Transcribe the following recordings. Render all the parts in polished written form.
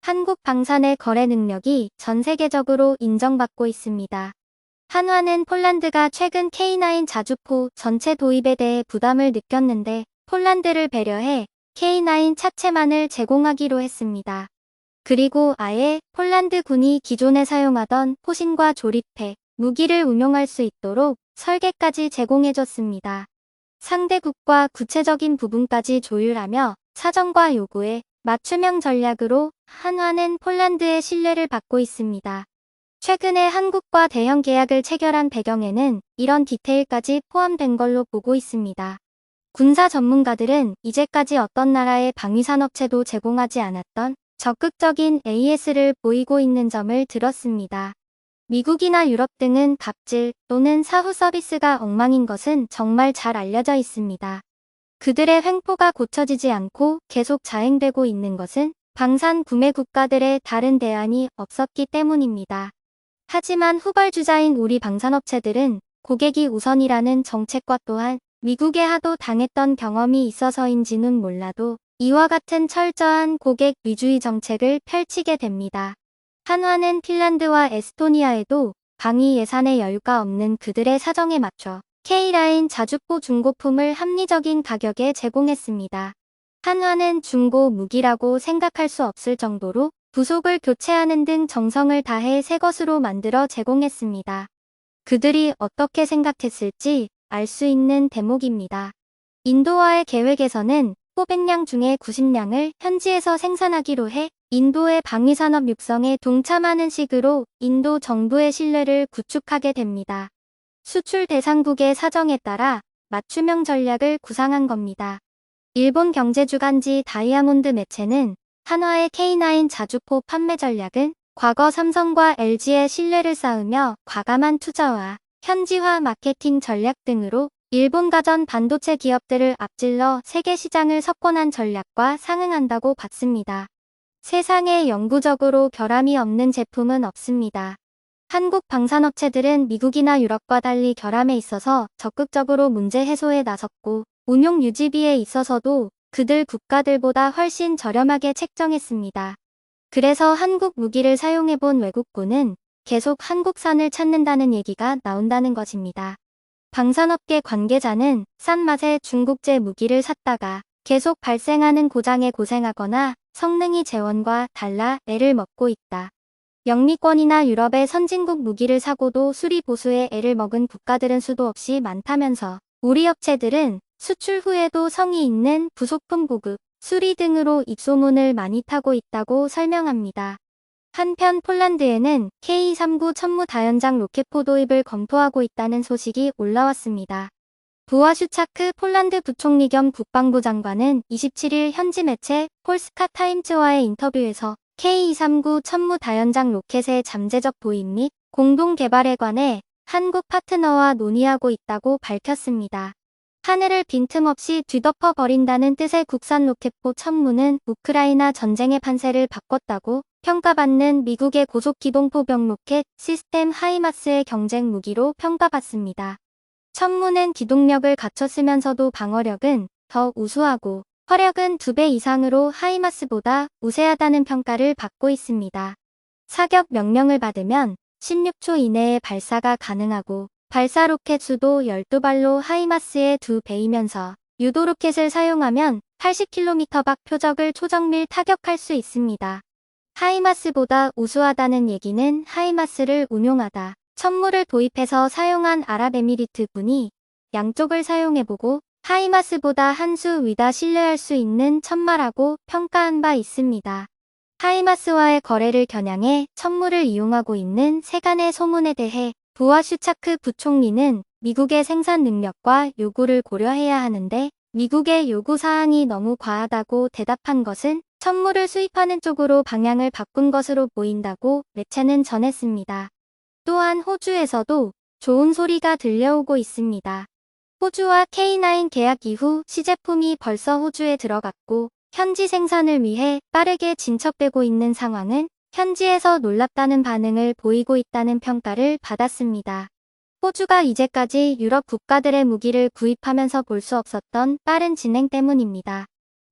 한국 방산의 거래 능력이 전 세계적으로 인정받고 있습니다. 한화는 폴란드가 최근 K9 자주포 전체 도입에 대해 부담을 느꼈는데 폴란드를 배려해 K9 차체만을 제공하기로 했습니다. 그리고 아예 폴란드군이 기존에 사용하던 포신과 조립해 무기를 운용할 수 있도록 설계까지 제공해줬습니다. 상대국과 구체적인 부분까지 조율하며 사정과 요구에 맞춤형 전략으로 한화는 폴란드의 신뢰를 받고 있습니다. 최근에 한국과 대형 계약을 체결한 배경에는 이런 디테일까지 포함된 걸로 보고 있습니다. 군사 전문가들은 이제까지 어떤 나라의 방위산업체도 제공하지 않았던 적극적인 AS를 보이고 있는 점을 들었습니다. 미국이나 유럽 등은 갑질 또는 사후 서비스가 엉망인 것은 정말 잘 알려져 있습니다. 그들의 횡포가 고쳐지지 않고 계속 자행되고 있는 것은 방산 구매 국가들의 다른 대안이 없었기 때문입니다. 하지만 후발주자인 우리 방산업체들은 고객이 우선이라는 정책과 또한 미국에 하도 당했던 경험이 있어서인지는 몰라도 이와 같은 철저한 고객 위주의 정책을 펼치게 됩니다. 한화는 핀란드와 에스토니아에도 방위 예산의 여유가 없는 그들의 사정에 맞춰 K9 자주포 중고품을 합리적인 가격에 제공했습니다. 한화는 중고 무기라고 생각할 수 없을 정도로 부속을 교체하는 등 정성을 다해 새 것으로 만들어 제공했습니다. 그들이 어떻게 생각했을지 알 수 있는 대목입니다. 인도와의 계획에서는 500량 중에 90량을 현지에서 생산하기로 해 인도의 방위산업 육성에 동참하는 식으로 인도 정부의 신뢰를 구축하게 됩니다. 수출 대상국의 사정에 따라 맞춤형 전략을 구상한 겁니다. 일본 경제주간지 다이아몬드 매체는 한화의 K9 자주포 판매 전략은 과거 삼성과 LG의 신뢰를 쌓으며 과감한 투자와 현지화 마케팅 전략 등으로 일본 가전 반도체 기업들을 앞질러 세계 시장을 석권한 전략과 상응한다고 봤습니다. 세상에 영구적으로 결함이 없는 제품은 없습니다. 한국 방산업체들은 미국이나 유럽과 달리 결함에 있어서 적극적으로 문제 해소에 나섰고 운용 유지비에 있어서도 그들 국가들보다 훨씬 저렴하게 책정했습니다. 그래서 한국 무기를 사용해본 외국군은 계속 한국산을 찾는다는 얘기가 나온다는 것입니다. 방산업계 관계자는 싼 맛에 중국제 무기를 샀다가 계속 발생하는 고장에 고생하거나 성능이 재원과 달라 애를 먹고 있다. 영미권이나 유럽의 선진국 무기를 사고도 수리 보수에 애를 먹은 국가들은 수도 없이 많다면서 우리 업체들은 수출 후에도 성의 있는 부속품 보급, 수리 등으로 입소문을 많이 타고 있다고 설명합니다. 한편 폴란드에는 K39 천무 다연장 로켓포 도입을 검토하고 있다는 소식이 올라왔습니다. 부와슈차크 폴란드 부총리 겸 국방부 장관은 27일 현지 매체 폴스카 타임즈와의 인터뷰에서 K239 천무 다연장 로켓의 잠재적 도입 및 공동 개발에 관해 한국 파트너와 논의하고 있다고 밝혔습니다. 하늘을 빈틈없이 뒤덮어 버린다는 뜻의 국산 로켓포 천무는 우크라이나 전쟁의 판세를 바꿨다고 평가받는 미국의 고속기동포병 로켓 시스템 하이마스의 경쟁 무기로 평가받습니다. 천무는 기동력을 갖췄으면서도 방어력은 더 우수하고 화력은 2배 이상으로 하이마스보다 우세하다는 평가를 받고 있습니다. 사격 명령을 받으면 16초 이내에 발사가 가능하고 발사 로켓 수도 12발로 하이마스의 2배이면서 유도 로켓을 사용하면 80km 밖 표적을 초정밀 타격할 수 있습니다. 하이마스보다 우수하다는 얘기는 하이마스를 운용하다 천무를 도입해서 사용한 아랍에미리트군이 양쪽을 사용해보고 하이마스보다 한 수 위다 신뢰할 수 있는 천마라고 평가한 바 있습니다. 하이마스와의 거래를 겨냥해 천무를 이용하고 있는 세간의 소문에 대해 부와슈차크 부총리는 미국의 생산 능력과 요구를 고려해야 하는데 미국의 요구사항이 너무 과하다고 대답한 것은 천무를 수입하는 쪽으로 방향을 바꾼 것으로 보인다고 매체는 전했습니다. 또한 호주에서도 좋은 소리가 들려오고 있습니다. 호주와 K9 계약 이후 시제품이 벌써 호주에 들어갔고 현지 생산을 위해 빠르게 진척되고 있는 상황은 현지에서 놀랍다는 반응을 보이고 있다는 평가를 받았습니다. 호주가 이제까지 유럽 국가들의 무기를 구입하면서 볼 수 없었던 빠른 진행 때문입니다.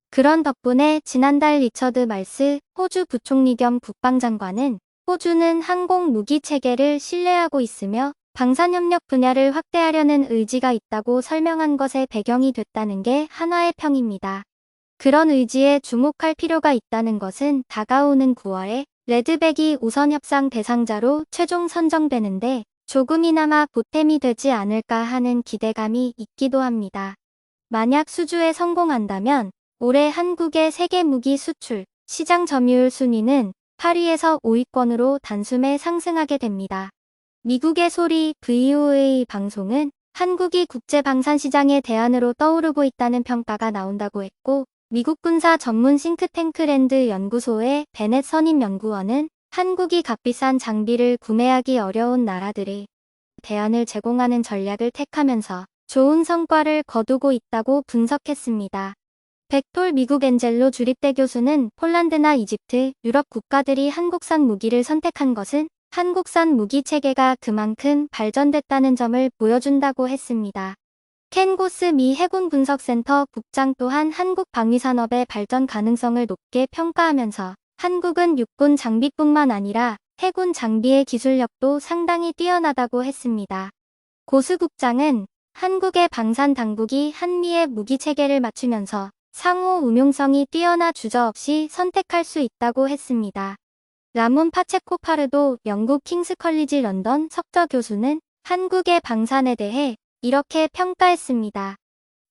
그런 덕분에 지난달 리처드 말스 호주 부총리 겸 국방장관은 호주는 항공 무기 체계를 신뢰하고 있으며 방산협력 분야를 확대하려는 의지가 있다고 설명한 것에 배경이 됐다는 게 한화의 평입니다. 그런 의지에 주목할 필요가 있다는 것은 다가오는 9월에 레드백이 우선 협상 대상자로 최종 선정되는데 조금이나마 보탬이 되지 않을까 하는 기대감이 있기도 합니다. 만약 수주에 성공한다면 올해 한국의 세계 무기 수출 시장 점유율 순위는 8위에서 5위권으로 단숨에 상승하게 됩니다. 미국의 소리 VOA 방송은 한국이 국제 방산 시장의 대안으로 떠오르고 있다는 평가가 나온다고 했고, 미국 군사 전문 싱크탱크 랜드 연구소의 베넷 선임 연구원은 한국이 값비싼 장비를 구매하기 어려운 나라들의 대안을 제공하는 전략을 택하면서 좋은 성과를 거두고 있다고 분석했습니다. 벡톨 미국 엔젤로 주립대 교수는 폴란드나 이집트, 유럽 국가들이 한국산 무기를 선택한 것은 한국산 무기 체계가 그만큼 발전됐다는 점을 보여준다고 했습니다. 켄 고스 미 해군 분석센터 국장 또한 한국 방위산업의 발전 가능성을 높게 평가하면서 한국은 육군 장비뿐만 아니라 해군 장비의 기술력도 상당히 뛰어나다고 했습니다. 고스 국장은 한국의 방산 당국이 한미의 무기 체계를 맞추면서 상호 응용성이 뛰어나 주저없이 선택할 수 있다고 했습니다. 라몬 파체코 파르도 영국 킹스 컬리지 런던 석좌 교수는 한국의 방산에 대해 이렇게 평가했습니다.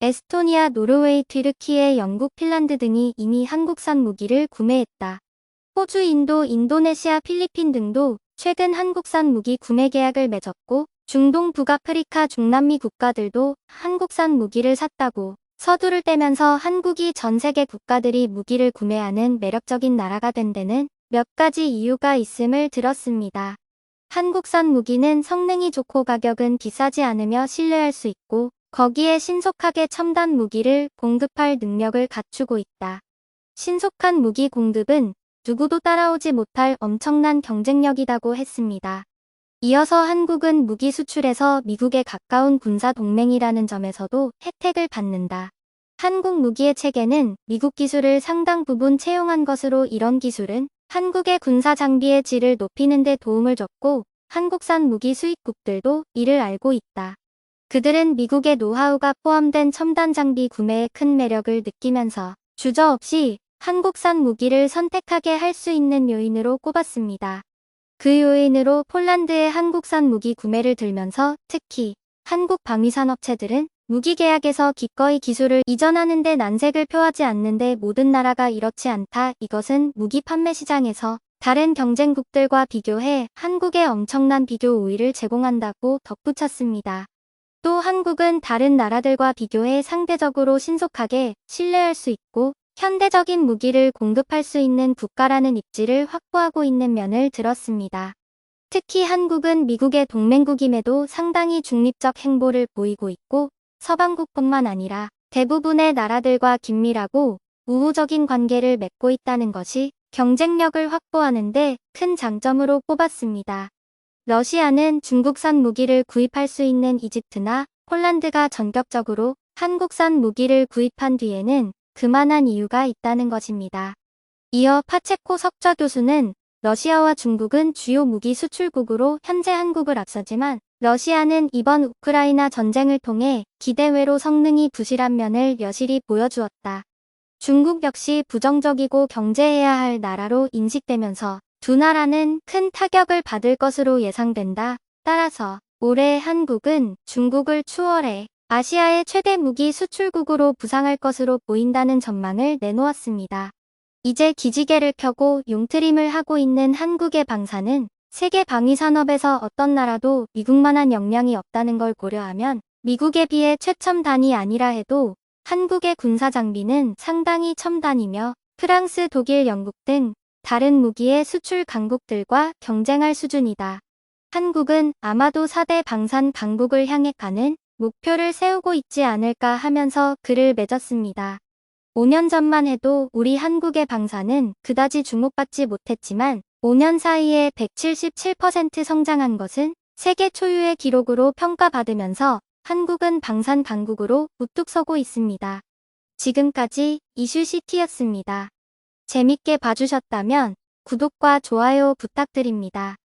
에스토니아, 노르웨이, 튀르키예, 영국, 핀란드 등이 이미 한국산 무기를 구매했다. 호주, 인도, 인도네시아, 필리핀 등도 최근 한국산 무기 구매 계약을 맺었고 중동, 북아프리카, 중남미 국가들도 한국산 무기를 샀다고 서두를 떼면서 한국이 전 세계 국가들이 무기를 구매하는 매력적인 나라가 된 데는 몇 가지 이유가 있음을 들었습니다. 한국산 무기는 성능이 좋고 가격은 비싸지 않으며 신뢰할 수 있고 거기에 신속하게 첨단 무기를 공급할 능력을 갖추고 있다. 신속한 무기 공급은 누구도 따라오지 못할 엄청난 경쟁력이라고 했습니다. 이어서 한국은 무기 수출에서 미국에 가까운 군사 동맹이라는 점에서도 혜택을 받는다. 한국 무기의 체계는 미국 기술을 상당 부분 채용한 것으로 이런 기술은 한국의 군사 장비의 질을 높이는 데 도움을 줬고 한국산 무기 수입국들도 이를 알고 있다. 그들은 미국의 노하우가 포함된 첨단 장비 구매에 큰 매력을 느끼면서 주저없이 한국산 무기를 선택하게 할 수 있는 요인으로 꼽았습니다. 그 요인으로 폴란드의 한국산 무기 구매를 들면서 특히 한국 방위산업체들은 무기 계약에서 기꺼이 기술을 이전하는 데 난색을 표하지 않는데 모든 나라가 이렇지 않다. 이것은 무기 판매 시장에서 다른 경쟁국들과 비교해 한국에 엄청난 비교 우위를 제공한다고 덧붙였습니다. 또 한국은 다른 나라들과 비교해 상대적으로 신속하게 신뢰할 수 있고 현대적인 무기를 공급할 수 있는 국가라는 입지를 확보하고 있는 면을 들었습니다. 특히 한국은 미국의 동맹국임에도 상당히 중립적 행보를 보이고 있고 서방국뿐만 아니라 대부분의 나라들과 긴밀하고 우호적인 관계를 맺고 있다는 것이 경쟁력을 확보하는 데 큰 장점으로 꼽았습니다. 러시아는 중국산 무기를 구입할 수 있는 이집트나 폴란드가 전격적으로 한국산 무기를 구입한 뒤에는 그만한 이유가 있다는 것입니다. 이어 파체코 석좌 교수는 러시아와 중국은 주요 무기 수출국으로 현재 한국을 앞서지만 러시아는 이번 우크라이나 전쟁을 통해 기대외로 성능이 부실한 면을 여실히 보여주었다. 중국 역시 부정적이고 경제해야 할 나라로 인식되면서 두 나라는 큰 타격을 받을 것으로 예상된다. 따라서 올해 한국은 중국을 추월해 아시아의 최대 무기 수출국으로 부상할 것으로 보인다는 전망을 내놓았습니다. 이제 기지개를 켜고 용트림을 하고 있는 한국의 방산은 세계 방위산업에서 어떤 나라도 미국만한 역량이 없다는 걸 고려하면 미국에 비해 최첨단이 아니라 해도 한국의 군사 장비는 상당히 첨단이며 프랑스, 독일, 영국 등 다른 무기의 수출 강국들과 경쟁할 수준이다. 한국은 아마도 4대 방산 강국을 향해 가는 목표를 세우고 있지 않을까 하면서 글을 맺었습니다. 5년 전만 해도 우리 한국의 방산은 그다지 주목받지 못했지만 5년 사이에 177% 성장한 것은 세계 초유의 기록으로 평가받으면서 한국은 방산 강국으로 우뚝 서고 있습니다. 지금까지 이슈시티였습니다. 재밌게 봐주셨다면 구독과 좋아요 부탁드립니다.